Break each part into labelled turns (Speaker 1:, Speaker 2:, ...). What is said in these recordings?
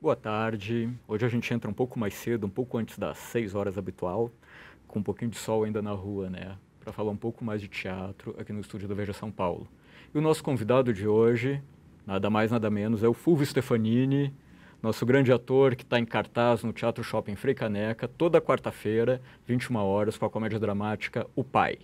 Speaker 1: Boa tarde. Hoje a gente entra um pouco mais cedo, um pouco antes das 6 horas habitual, com um pouquinho de sol ainda na rua, né? Para falar um pouco mais de teatro aqui no estúdio da Veja São Paulo. E o nosso convidado de hoje, nada mais nada menos, é o Fulvio Stefanini, nosso grande ator que está em cartaz no Teatro Shopping Frei Caneca, toda quarta-feira, 21 horas, com a comédia dramática O Pai.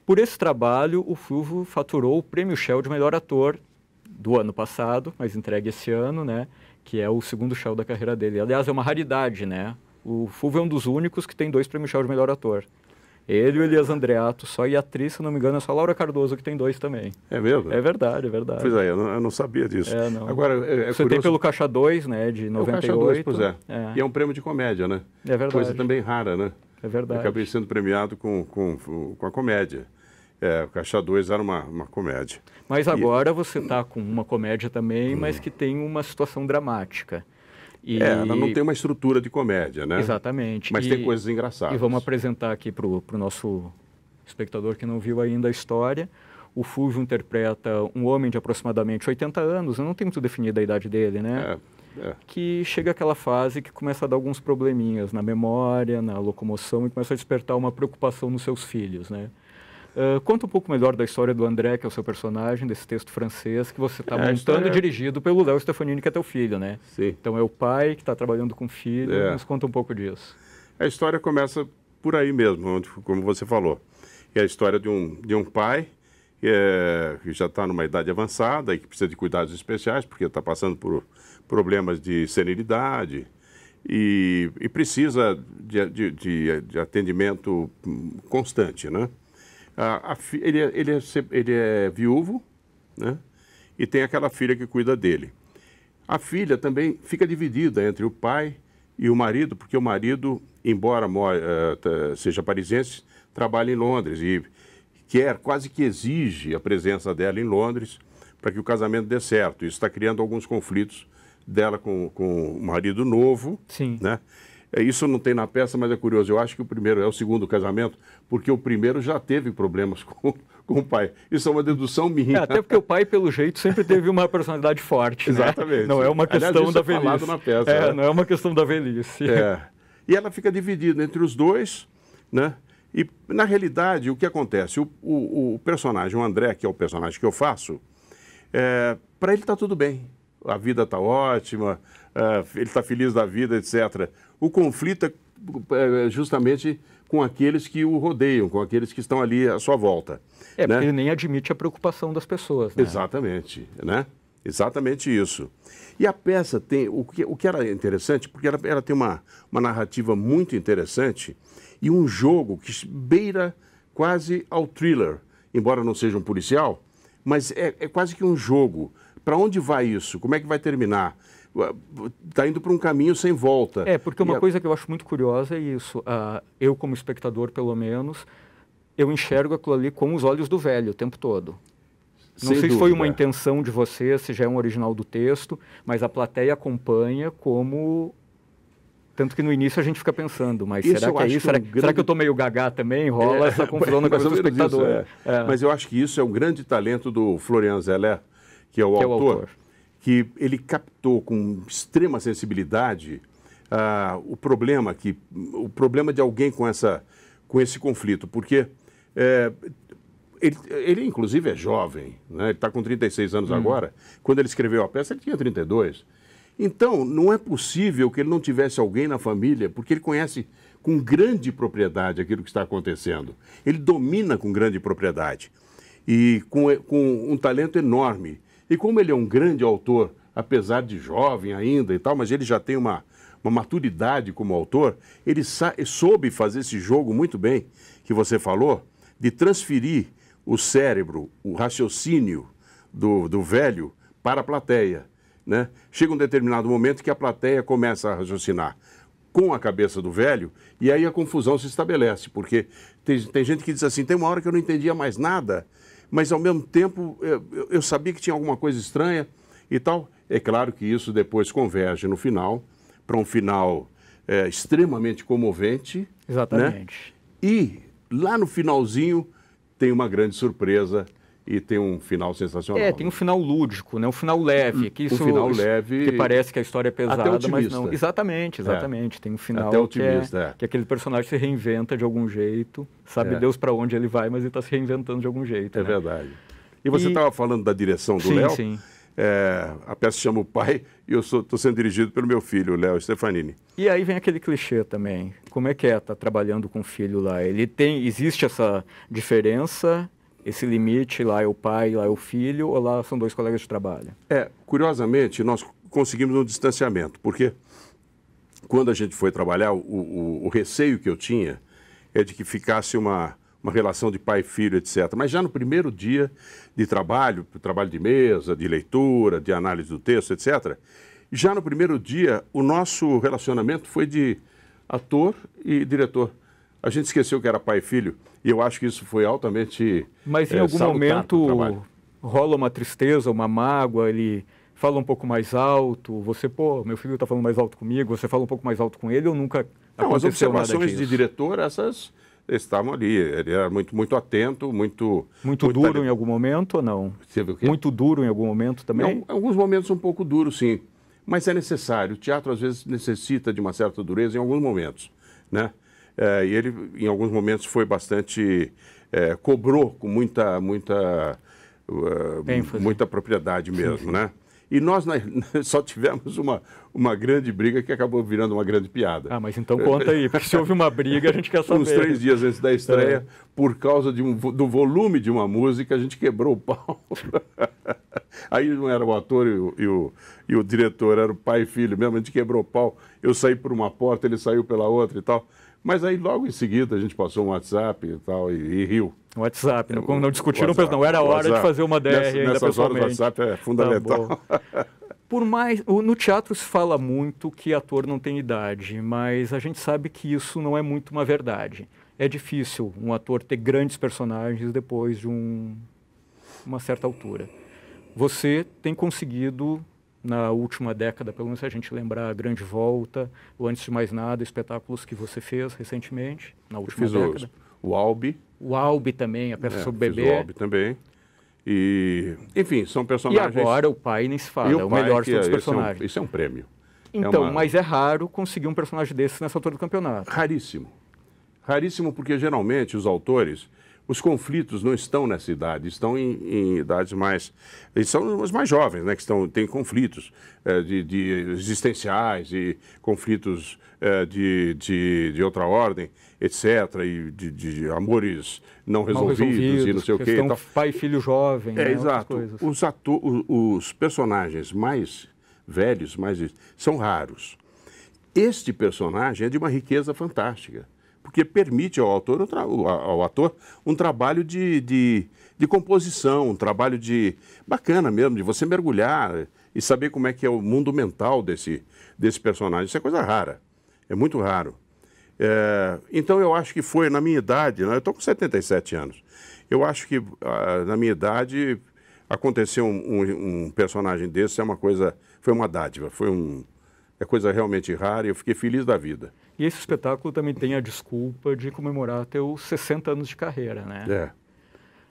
Speaker 1: Por esse trabalho, o Fulvio faturou o Prêmio Shell de melhor ator do ano passado, mas entregue esse ano, né? Que é o segundo Shell da carreira dele. Aliás, é uma raridade, né? O Fulvio é um dos únicos que tem 2 prêmios Shell de melhor ator. Ele e o Elias Andreato, só, e a atriz, se não me engano, é só a Laura Cardoso que tem 2 também.
Speaker 2: É mesmo?
Speaker 1: É verdade, é verdade.
Speaker 2: Pois é, eu não sabia disso.
Speaker 1: É, não.
Speaker 2: Agora,
Speaker 1: Você tem pelo Caixa 2, né, de 98.
Speaker 2: É o Caixa 2, pois é. E é um prêmio de comédia, né?
Speaker 1: É verdade.
Speaker 2: Coisa também rara, né?
Speaker 1: É verdade.
Speaker 2: Eu acabei sendo premiado com a comédia. O Caixa 2 era uma comédia.
Speaker 1: Mas agora você está com uma comédia também, mas que tem uma situação dramática.
Speaker 2: Ela não tem uma estrutura de comédia, né?
Speaker 1: Exatamente.
Speaker 2: Mas tem coisas engraçadas.
Speaker 1: E vamos apresentar aqui para o nosso espectador que não viu ainda a história. O Fulvio interpreta um homem de aproximadamente 80 anos, eu não tenho muito definida a idade dele, né? Que chega àquela fase que começa a dar alguns probleminhas na memória, na locomoção e começa a despertar uma preocupação nos seus filhos, né? Conta um pouco melhor da história do André, que é o seu personagem, desse texto francês que você está montando, dirigido pelo Léo Stefanini, que é teu filho, né?
Speaker 2: Sim.
Speaker 1: Então é o pai que está trabalhando com o filho. Nos conta um pouco disso.
Speaker 2: A história começa por aí mesmo, como você falou. É a história de um pai que já está numa idade avançada e que precisa de cuidados especiais, porque está passando por problemas de senilidade e precisa de atendimento constante, né? Ele é viúvo, né? E tem aquela filha que cuida dele. A filha também fica dividida entre o pai e o marido, porque o marido, embora seja parisiense, trabalha em Londres e quase que exige a presença dela em Londres para que o casamento dê certo. Isso está criando alguns conflitos dela com o marido novo.
Speaker 1: Sim.
Speaker 2: Né? Isso não tem na peça, mas é curioso. Eu acho que o segundo casamento, porque o primeiro já teve problemas com o pai. Isso é uma dedução minha.
Speaker 1: Até porque o pai, pelo jeito, sempre teve uma personalidade forte, né?
Speaker 2: Exatamente.
Speaker 1: Não é uma questão da velhice.
Speaker 2: Falado na peça,
Speaker 1: não é uma questão da velhice.
Speaker 2: E ela fica dividida entre os dois, né? E, na realidade, o que acontece? O personagem, o André, que é o personagem que eu faço, para ele está tudo bem. A vida está ótima, ele está feliz da vida, etc. O conflito é justamente com aqueles que o rodeiam, com aqueles que estão ali à sua volta.
Speaker 1: Porque ele nem admite a preocupação das pessoas, né?
Speaker 2: Exatamente, né? Exatamente isso. E a peça tem, o que era interessante, porque ela tem uma narrativa muito interessante e um jogo que beira quase ao thriller, embora não seja um policial, mas é quase que um jogo. Para onde vai isso? Como é que vai terminar? Está indo para um caminho sem volta.
Speaker 1: Porque uma coisa que eu acho muito curiosa é isso. Eu, como espectador, pelo menos, eu enxergo aquilo ali com os olhos do velho o tempo todo. Não sei se foi uma intenção de você, se já é um original do texto, mas a plateia acompanha como... Tanto que no início a gente fica pensando, mas será que é isso? Será que eu estou meio gagá também? Rola essa confusão na cabeça do espectador.
Speaker 2: Mas eu acho que isso é um grande talento do Florian Zeller, que é o autor, que ele captou com extrema sensibilidade o problema de alguém com esse conflito, porque ele inclusive é jovem, né? Ele está com 36 anos agora. Quando ele escreveu a peça, ele tinha 32. Então, não é possível que ele não tivesse alguém na família, porque ele conhece com grande propriedade aquilo que está acontecendo. Ele domina com grande propriedade e com um talento enorme. E como ele é um grande autor, apesar de jovem ainda e tal, mas ele já tem uma maturidade como autor, ele soube fazer esse jogo muito bem, que você falou, de transferir o cérebro, o raciocínio do velho para a plateia. Né? Chega um determinado momento que a plateia começa a raciocinar com a cabeça do velho e aí a confusão se estabelece, porque tem gente que diz assim, tem uma hora que eu não entendia mais nada, mas ao mesmo tempo eu sabia que tinha alguma coisa estranha e tal. É claro que isso depois converge no final, para um final extremamente comovente.
Speaker 1: Exatamente.
Speaker 2: Né? E lá no finalzinho tem uma grande surpresa e tem um final sensacional.
Speaker 1: Tem um final lúdico, né? Um final leve. Que isso,
Speaker 2: final leve.
Speaker 1: Que parece que a história é pesada,
Speaker 2: até
Speaker 1: mas não. Exatamente. Tem um final
Speaker 2: até otimista,
Speaker 1: que aquele personagem se reinventa de algum jeito. Sabe Deus para onde ele vai, mas ele está se reinventando de algum jeito.
Speaker 2: É verdade. E você estava falando da direção do Léo?
Speaker 1: Sim.
Speaker 2: A peça chama O Pai e eu estou sendo dirigido pelo meu filho, o Léo Stefanini.
Speaker 1: E aí vem aquele clichê também. Como é que estar trabalhando com o filho lá? Existe essa diferença? Esse limite, lá é o pai, lá é o filho, ou lá são dois colegas de trabalho?
Speaker 2: Curiosamente, nós conseguimos um distanciamento, porque quando a gente foi trabalhar, o receio que eu tinha é de que ficasse uma relação de pai e filho, etc. Mas já no primeiro dia de trabalho de mesa, de leitura, de análise do texto, etc., já no primeiro dia, o nosso relacionamento foi de ator e diretor. A gente esqueceu que era pai e filho, e eu acho que isso foi altamente
Speaker 1: Mas em algum momento rola uma tristeza, uma mágoa, ele fala um pouco mais alto, você, meu filho está falando mais alto comigo, você fala um pouco mais alto com ele, ou nunca
Speaker 2: Não, as
Speaker 1: aconteceu nada
Speaker 2: observações
Speaker 1: disso?
Speaker 2: de diretor, essas estavam ali. Ele era muito atento, muito
Speaker 1: duro em algum momento ou não?
Speaker 2: Você viu o quê?
Speaker 1: Muito duro em algum momento também?
Speaker 2: Não, alguns momentos um pouco duros, sim. Mas é necessário. O teatro, às vezes, necessita de uma certa dureza em alguns momentos, né? E ele, em alguns momentos, foi bastante... cobrou com muita propriedade mesmo, né? E nós só tivemos uma grande briga que acabou virando uma grande piada.
Speaker 1: Mas então conta aí, porque se houve uma briga, a gente quer saber.
Speaker 2: Uns 3 dias antes da estreia, por causa do volume de uma música, a gente quebrou o pau. Aí não era o ator e o diretor, era o pai e filho mesmo, a gente quebrou o pau. Eu saí por uma porta, ele saiu pela outra e tal. Mas aí logo em seguida a gente passou um WhatsApp e tal e riu.
Speaker 1: WhatsApp, não discutiram, não era hora de fazer uma DR ainda
Speaker 2: nessas
Speaker 1: pessoalmente.
Speaker 2: Horas o WhatsApp é fundamental.
Speaker 1: No teatro se fala muito que ator não tem idade, mas a gente sabe que isso não é muito uma verdade. É difícil um ator ter grandes personagens depois de uma certa altura. Você tem conseguido, na última década, pelo menos se a gente lembrar a Grande Volta, ou antes de mais nada, espetáculos que você fez recentemente, na última década.
Speaker 2: O Albi.
Speaker 1: O Albi também, a peça sobre o bebê.
Speaker 2: O Albi também. E, enfim, são personagens...
Speaker 1: E agora o pai nem se fala, é o melhor de todos os personagens.
Speaker 2: Isso é um prêmio.
Speaker 1: Então, mas é raro conseguir um personagem desse nessa altura do campeonato.
Speaker 2: Raríssimo. Raríssimo porque, geralmente, os autores, os conflitos não estão nessa idade, estão em idades mais... Eles são os mais jovens, né, que têm conflitos de existenciais e conflitos de outra ordem, etc., e de amores não resolvidos e não sei o quê.
Speaker 1: Então, pai e filho jovem, né,
Speaker 2: exato. Os personagens mais velhos, são raros. Este personagem é de uma riqueza fantástica, porque permite ao ator um trabalho de composição, um trabalho bacana mesmo, de você mergulhar e saber como é que é o mundo mental desse personagem. Isso é coisa rara, é muito raro. Então eu acho que foi na minha idade, né, eu estou com 77 anos, eu acho que na minha idade aconteceu um personagem desse, foi uma dádiva, é coisa realmente rara e eu fiquei feliz da vida.
Speaker 1: E esse espetáculo também tem a desculpa de comemorar teus 60 anos de carreira, né?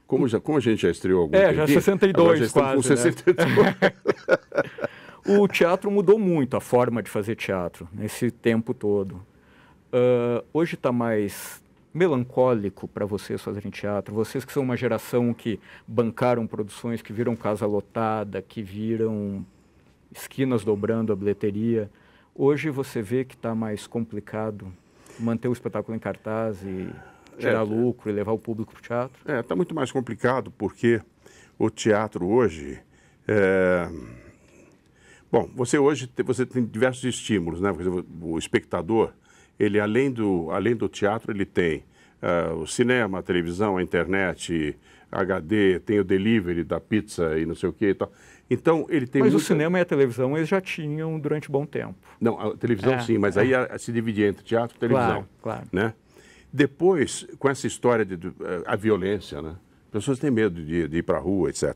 Speaker 2: Como a gente já estreou algum tempo.
Speaker 1: Já 62 já quase, com 62. Né? O teatro mudou muito a forma de fazer teatro nesse tempo todo. Hoje está mais melancólico para vocês fazerem teatro? Vocês que são uma geração que bancaram produções, que viram casa lotada, que viram esquinas dobrando a bilheteria. Hoje você vê que está mais complicado manter o espetáculo em cartaz e tirar lucro e levar o público para o teatro?
Speaker 2: Está muito mais complicado porque o teatro hoje... Bom, você tem diversos estímulos, né? O espectador, ele além do teatro, ele tem o cinema, a televisão, a internet, HD, tem o delivery da pizza e não sei o que e tal. Então, ele tem
Speaker 1: o cinema e a televisão eles já tinham durante bom tempo.
Speaker 2: Não, a televisão sim, mas aí se dividia entre teatro e televisão.
Speaker 1: Claro.
Speaker 2: Né? Depois, com essa história a violência, né? As pessoas têm medo de ir para a rua, etc.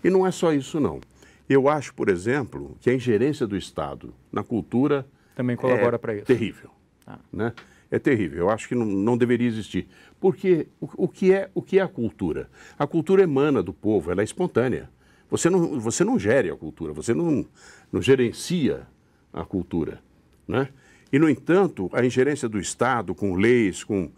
Speaker 2: E não é só isso, não. Eu acho, por exemplo, que a ingerência do Estado na cultura
Speaker 1: também colabora para isso.
Speaker 2: Terrível. Né? É terrível. Eu acho que não deveria existir. Porque o que é a cultura? A cultura emana do povo, ela é espontânea. Você não gere a cultura, você não gerencia a cultura, né? E, no entanto, a ingerência do Estado com leis, com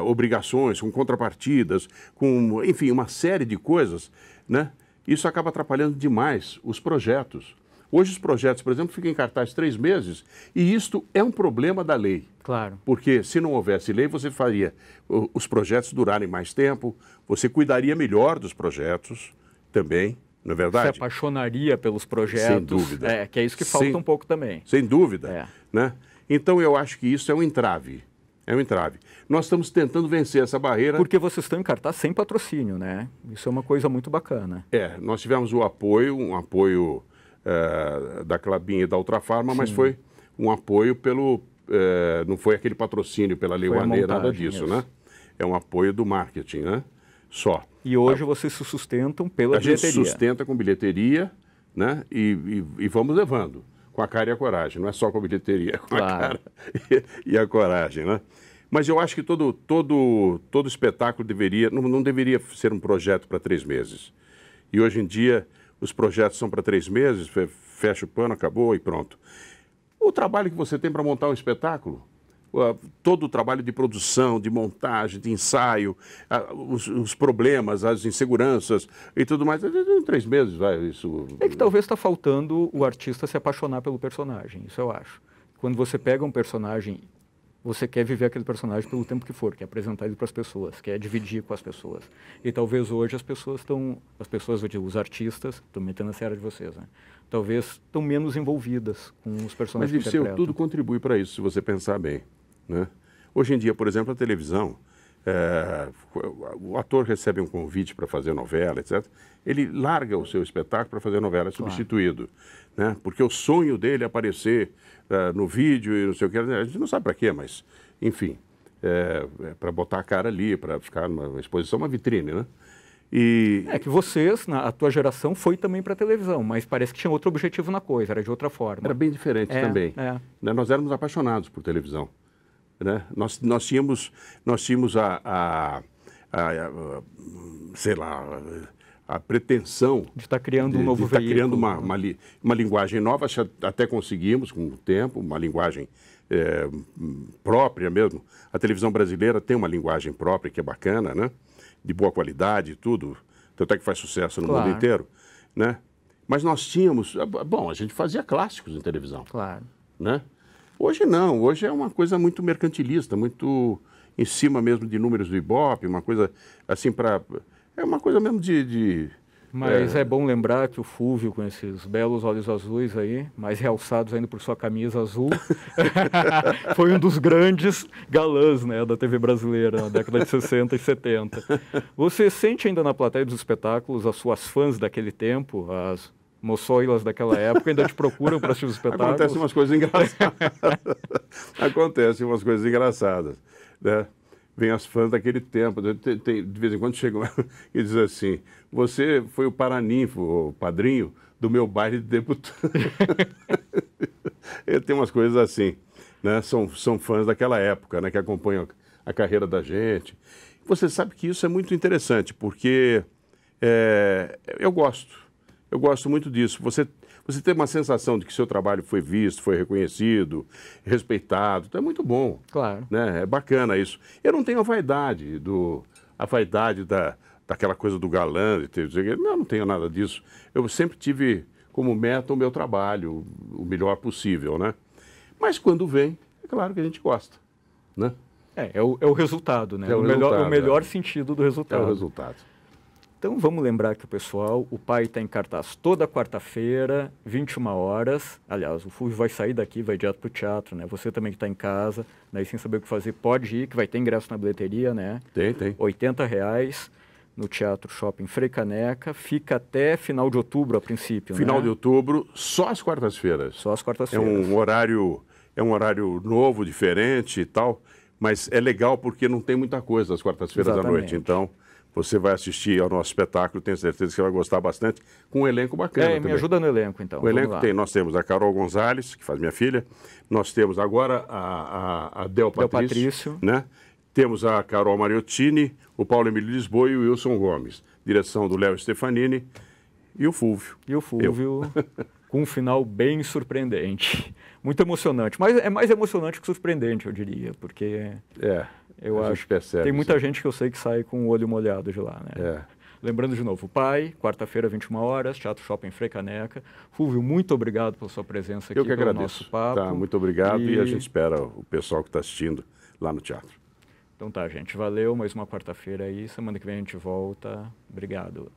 Speaker 2: obrigações, com contrapartidas, com, enfim, uma série de coisas, né? Isso acaba atrapalhando demais os projetos. Hoje os projetos, por exemplo, ficam em cartaz 3 meses e isto é um problema da lei.
Speaker 1: Claro.
Speaker 2: Porque se não houvesse lei, você faria os projetos durarem mais tempo, você cuidaria melhor dos projetos também, não é verdade?
Speaker 1: Se apaixonaria pelos projetos.
Speaker 2: Sem dúvida.
Speaker 1: Que é isso que falta um pouco também.
Speaker 2: Sem dúvida. Né? Então eu acho que isso é um entrave. É um entrave. Nós estamos tentando vencer essa barreira.
Speaker 1: Porque vocês estão em cartaz sem patrocínio, né? Isso é uma coisa muito bacana.
Speaker 2: Nós tivemos um apoio da Klabin e da Ultrafarma, mas foi um apoio pelo... não foi aquele patrocínio pela Lei Rouanet, nada disso, né? É um apoio do marketing, né? Só.
Speaker 1: E hoje vocês se sustentam pela bilheteria.
Speaker 2: A gente sustenta com bilheteria, né? E vamos levando, com a cara e a coragem. Não é só com a bilheteria, com a cara e a coragem, né? Mas eu acho que todo espetáculo não deveria ser um projeto para 3 meses. E hoje em dia os projetos são para 3 meses, fecha o pano, acabou e pronto. O trabalho que você tem para montar um espetáculo, todo o trabalho de produção, de montagem, de ensaio, os problemas, as inseguranças e tudo mais, em 3 meses vai isso.
Speaker 1: É que talvez está faltando o artista se apaixonar pelo personagem, isso eu acho. Quando você pega um personagem, você quer viver aquele personagem pelo tempo que for, quer apresentar ele para as pessoas, quer dividir com as pessoas. E talvez hoje os artistas, estou metendo na seara de vocês, né? Talvez estão menos envolvidas com os personagens que interpretam.
Speaker 2: Mas tudo contribui para isso, se você pensar bem, né? Hoje em dia, por exemplo, a televisão, o ator recebe um convite para fazer novela, etc. Ele larga o seu espetáculo para fazer novela, é substituído, né? Porque o sonho dele é aparecer no vídeo e não sei o que, a gente não sabe para quê, mas, enfim, para botar a cara ali, para ficar numa exposição, uma vitrine, né?
Speaker 1: É que vocês, a tua geração, foi também para a televisão, mas parece que tinha outro objetivo na coisa, era de outra forma.
Speaker 2: Era bem diferente também. Né? Nós éramos apaixonados por televisão. Né? Nós tínhamos sei lá, a pretensão
Speaker 1: de estar criando um novo veículo.
Speaker 2: Criando uma linguagem nova, até conseguimos com o tempo, uma linguagem própria mesmo. A televisão brasileira tem uma linguagem própria que é bacana, né? De boa qualidade e tudo, tanto é que faz sucesso no mundo inteiro, né? Mas nós tínhamos, a gente fazia clássicos em televisão, né? Hoje não, hoje é uma coisa muito mercantilista, muito em cima mesmo de números do Ibope, uma coisa assim é uma coisa mesmo
Speaker 1: Mas é bom lembrar que o Fúvio, com esses belos olhos azuis aí, mais realçados ainda por sua camisa azul, foi um dos grandes galãs, né, da TV brasileira na década de 60 e 70. Você sente ainda na plateia dos espetáculos as suas fãs daquele tempo, as moçoilas daquela época, ainda te procuram para assistir os espetáculos?
Speaker 2: Acontecem umas coisas engraçadas. Né? Vem as fãs daquele tempo, de vez em quando chegam e dizem assim, você foi o paraninfo, o padrinho do meu baile de debutante. Tem umas coisas assim, né? São fãs daquela época, né? Que acompanham a carreira da gente. Você sabe que isso é muito interessante, porque eu gosto muito disso. Você tem uma sensação de que seu trabalho foi visto, foi reconhecido, respeitado. Então é muito bom.
Speaker 1: Claro.
Speaker 2: Né? É bacana isso. Eu não tenho a vaidade daquela coisa do galã, não tenho nada disso. Eu sempre tive como meta o meu trabalho, o melhor possível, né? Mas quando vem, é claro que a gente gosta, né?
Speaker 1: É o resultado, né? O melhor sentido do resultado.
Speaker 2: É o resultado.
Speaker 1: Então vamos lembrar que o Pai está em cartaz toda quarta-feira, 21 horas. Aliás, o Fúvio vai sair daqui, vai direto para o teatro, né? Você também que está em casa, né? E sem saber o que fazer, pode ir, que vai ter ingresso na bilheteria, né?
Speaker 2: Tem.
Speaker 1: R$80 no Teatro Shopping Frei Caneca. Fica até final de outubro, a princípio,
Speaker 2: Final
Speaker 1: né?
Speaker 2: de outubro, só às quartas-feiras.
Speaker 1: Só às quartas-feiras.
Speaker 2: É um horário novo, diferente e tal. mas é legal porque não tem muita coisa às quartas-feiras da noite. Então, você vai assistir ao nosso espetáculo, tenho certeza que você vai gostar bastante, com um elenco bacana também.
Speaker 1: Me ajuda no elenco, então.
Speaker 2: O elenco nós temos a Carol Gonzalez, que faz minha filha, nós temos agora a Del Patrício, né? Temos a Carol Mariottini, o Paulo Emílio Lisboa e o Wilson Gomes. Direção do Léo Stefanini e o Fúvio.
Speaker 1: E o Fúvio, com um final bem surpreendente. Muito emocionante. Mas é mais emocionante que surpreendente, eu diria, porque... Eu acho que tem muita gente que eu sei que sai com o olho molhado de lá, né? Lembrando de novo, o Pai, quarta-feira, 21 horas, Teatro Shopping Frei Caneca. Fúvio, muito obrigado pela sua presença aqui no nosso papo.
Speaker 2: Tá, muito obrigado e a gente espera o pessoal que está assistindo lá no teatro.
Speaker 1: Então tá, gente. Valeu. Mais uma quarta-feira aí. Semana que vem a gente volta. Obrigado.